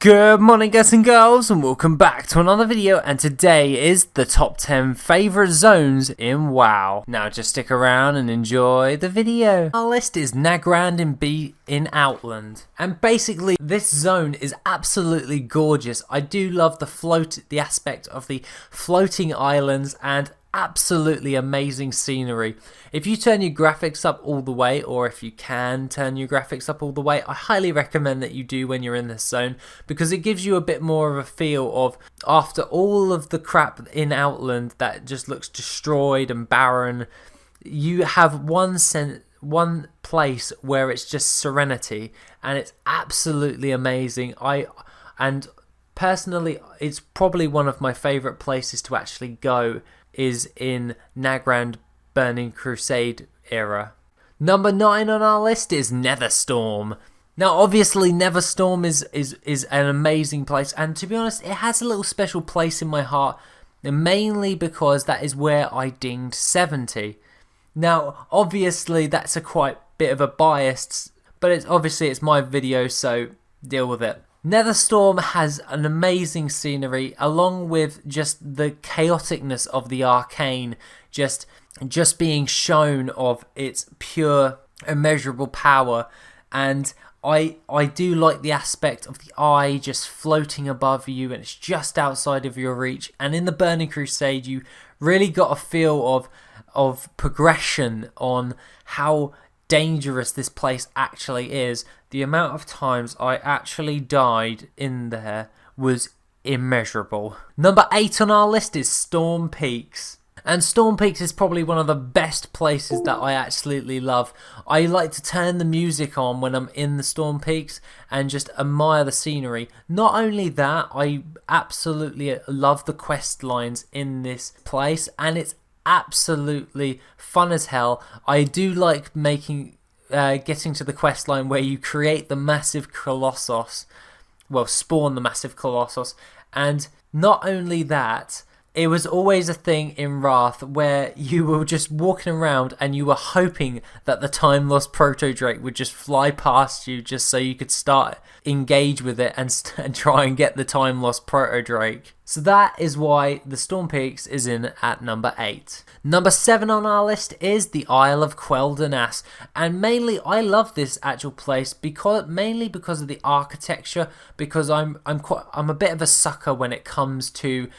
Good morning guys and girls, and welcome back to another video, and today is the top 10 favourite zones in WoW. Now just stick around and enjoy the video. Our list is Nagrand in Outland, and basically this zone is absolutely gorgeous. I do love the aspect of the floating islands and absolutely amazing scenery. If you turn your graphics up all the way, or if you can turn your graphics up all the way, I highly recommend that you do when you're in this zone, because it gives you a bit more of a feel of, after all of the crap in Outland that just looks destroyed and barren, you have one place where it's just serenity, and it's absolutely amazing. Personally, it's probably one of my favourite places to actually go, is in Nagrand Burning Crusade era. Number 9 on our list is Netherstorm. Now obviously Netherstorm is an amazing place, and to be honest it has a little special place in my heart, mainly because that is where I dinged 70. Now obviously that's a quite bit of a bias, but it's my video, so deal with it. Netherstorm has an amazing scenery, along with just the chaoticness of the arcane, just being shown of its pure, immeasurable power. And I do like the aspect of the eye just floating above you, and it's just outside of your reach. And in the Burning Crusade, you really got a feel of progression on how dangerous this place actually is. The amount of times I actually died in there was immeasurable. Number 8 on our list is Storm Peaks. And Storm Peaks is probably one of the best places that I absolutely love. I like to turn the music on when I'm in the Storm Peaks and just admire the scenery. Not only that, I absolutely love the quest lines in this place, and it's absolutely fun as hell. I do like getting to the quest line where you create the massive Colossus, spawn the massive Colossus. And not only that, it was always a thing in Wrath where you were just walking around and you were hoping that the time lost proto drake would just fly past you, just so you could start engage with it and try and get the time lost proto drake. So that is why the Storm Peaks is in at number 8. Number 7 on our list is the Isle of Quel'Danas, and mainly I love this actual place mainly because of the architecture, because I'm a bit of a sucker when it comes to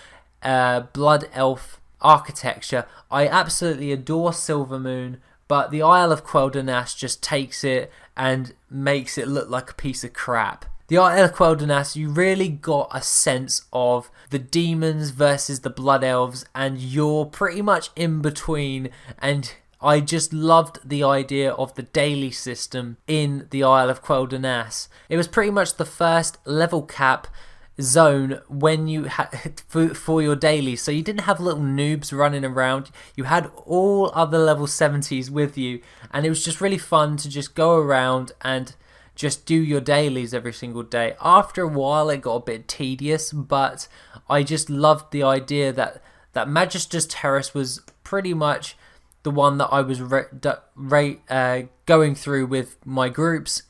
Blood Elf architecture. I absolutely adore Silvermoon, but the Isle of Quel'Danas just takes it and makes it look like a piece of crap. The Isle of Quel'Danas, you really got a sense of the demons versus the Blood Elves, and you're pretty much in between, and I just loved the idea of the daily system in the Isle of Quel'Danas. It was pretty much the first level cap zone when you had for your dailies, so you didn't have little noobs running around. You had all other level 70s with you, and it was just really fun to just go around and just do your dailies every single day. After a while it got a bit tedious, but I just loved the idea that Magister's Terrace was pretty much the one that I was going through with my groups,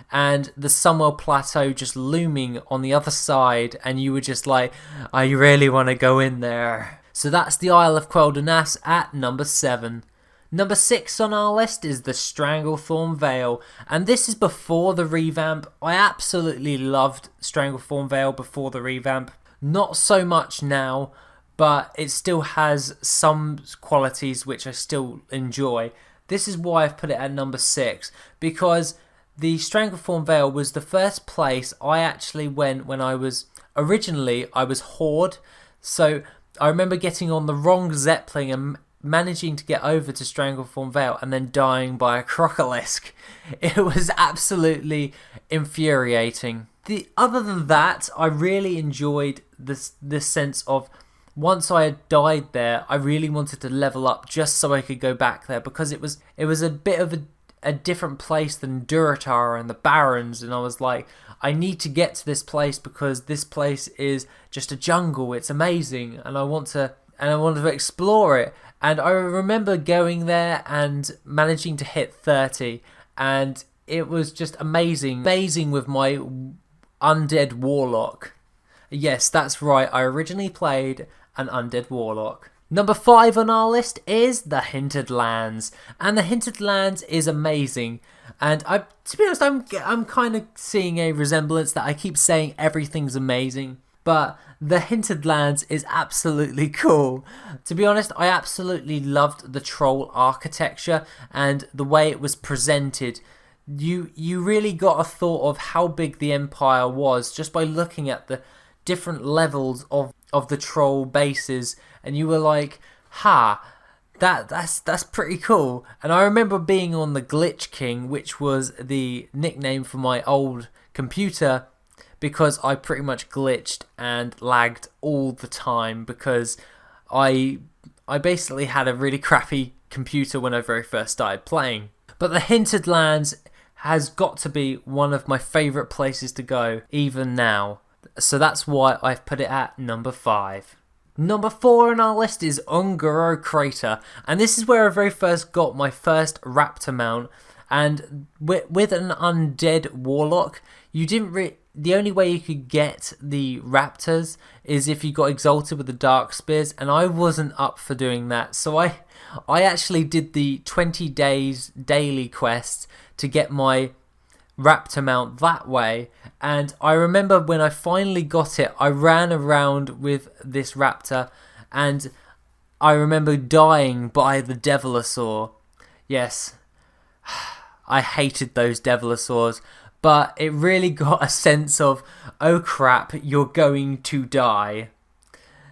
and the Sunwell Plateau just looming on the other side, and you were just like, I really want to go in there. So that's the Isle of Quel'Danas at number 7. Number 6 on our list is the Stranglethorn Vale, and this is before the revamp. I absolutely loved Stranglethorn Vale before the revamp. Not so much now, but it still has some qualities which I still enjoy. This is why I've put it at number 6, because the Stranglethorn Vale was the first place I actually went when I was Horde. So I remember getting on the wrong Zeppelin and managing to get over to Stranglethorn Vale and then dying by a Crocolisk. It was absolutely infuriating. Other than that, I really enjoyed this sense of, once I had died there, I really wanted to level up just so I could go back there, because it was a bit of a different place than Durotar and the Barrens, and I was like, I need to get to this place because this place is just a jungle. It's amazing, and I want to explore it. And I remember going there and managing to hit 30, and it was just amazing with my Undead Warlock. Yes, that's right, I originally played an Undead Warlock. Number 5 on our list is the Hintered Lands, and the Hintered Lands is amazing. And to be honest, I'm kind of seeing a resemblance that I keep saying everything's amazing, but the Hintered Lands is absolutely cool. To be honest, I absolutely loved the troll architecture and the way it was presented. You really got a thought of how big the empire was just by looking at the different levels of the troll bases, and you were like, that's pretty cool. And I remember being on the Glitch King, which was the nickname for my old computer, because I pretty much glitched and lagged all the time because I basically had a really crappy computer when I very first started playing. But the Hintered Lands has got to be one of my favourite places to go even now. So that's why I've put it at number 5. Number 4 on our list is Ungoro Crater, and this is where I very first got my first raptor mount. And with an undead warlock, you didn't the only way you could get the raptors is if you got exalted with the dark spears, and I wasn't up for doing that. So I actually did the 20 days daily quest to get my raptor mount that way. And I remember when I finally got it, I ran around with this raptor, and I remember dying by the Devilosaur. Yes, I hated those Devilosaurs, but it really got a sense of, oh crap, you're going to die.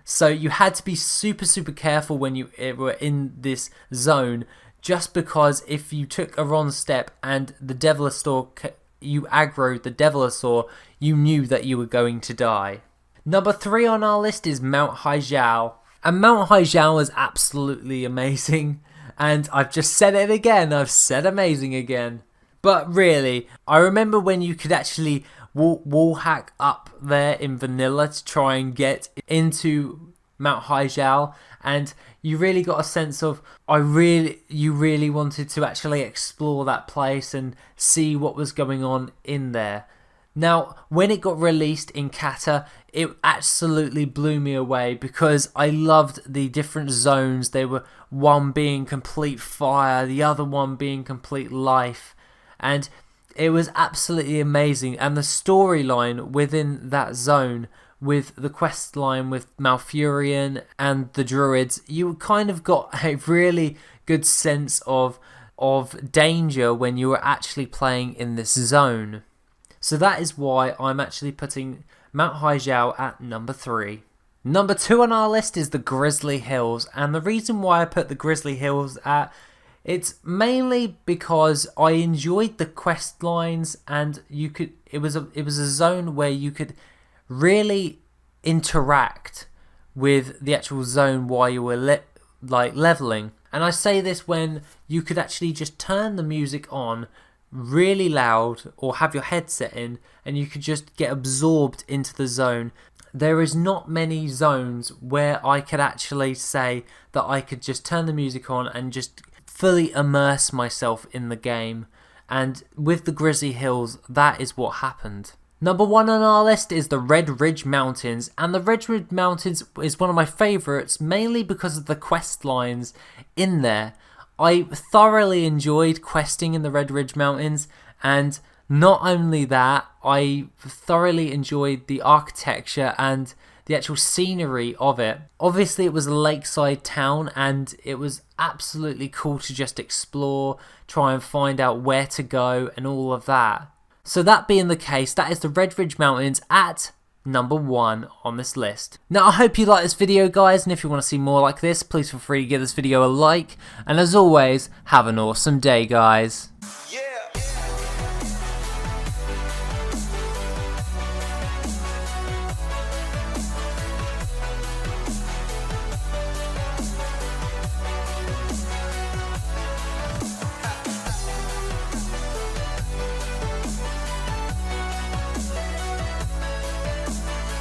So you had to be super careful when you were in this zone, just because if you took a wrong step and the Devilosaur, you aggroed the Devilosaur, you knew that you were going to die. Number 3 on our list is Mount Hyjal. And Mount Hyjal is absolutely amazing. And I've just said it again, I've said amazing again. But really, I remember when you could actually wall hack up there in vanilla to try and get into Mount Hyjal, and you really got a sense of you really wanted to actually explore that place and see what was going on in there. Now, when it got released in Kata, it absolutely blew me away because I loved the different zones. They were one being complete fire, the other one being complete life, and it was absolutely amazing. And the storyline within that zone, with the quest line with Malfurion and the druids, you kind of got a really good sense of danger when you were actually playing in this zone. So that is why I'm actually putting Mount Hyjal at number 3. Number 2 on our list is the Grizzly Hills, and the reason why I put the Grizzly Hills at, it's mainly because I enjoyed the quest lines, and it was a zone where you could really interact with the actual zone while you were leveling. And I say this when you could actually just turn the music on really loud or have your headset in, and you could just get absorbed into the zone. There is not many zones where I could actually say that I could just turn the music on and just fully immerse myself in the game, and with the Grizzly Hills, that is what happened. Number 1 on our list is the Red Ridge Mountains, and the Red Ridge Mountains is one of my favourites, mainly because of the quest lines in there. I thoroughly enjoyed questing in the Red Ridge Mountains, and not only that, I thoroughly enjoyed the architecture and the actual scenery of it. Obviously it was a lakeside town, and it was absolutely cool to just explore, try and find out where to go and all of that. So that being the case, that is the Red Ridge Mountains at number 1 on this list. Now I hope you like this video, guys, and if you want to see more like this, please feel free to give this video a like, and as always, have an awesome day, guys.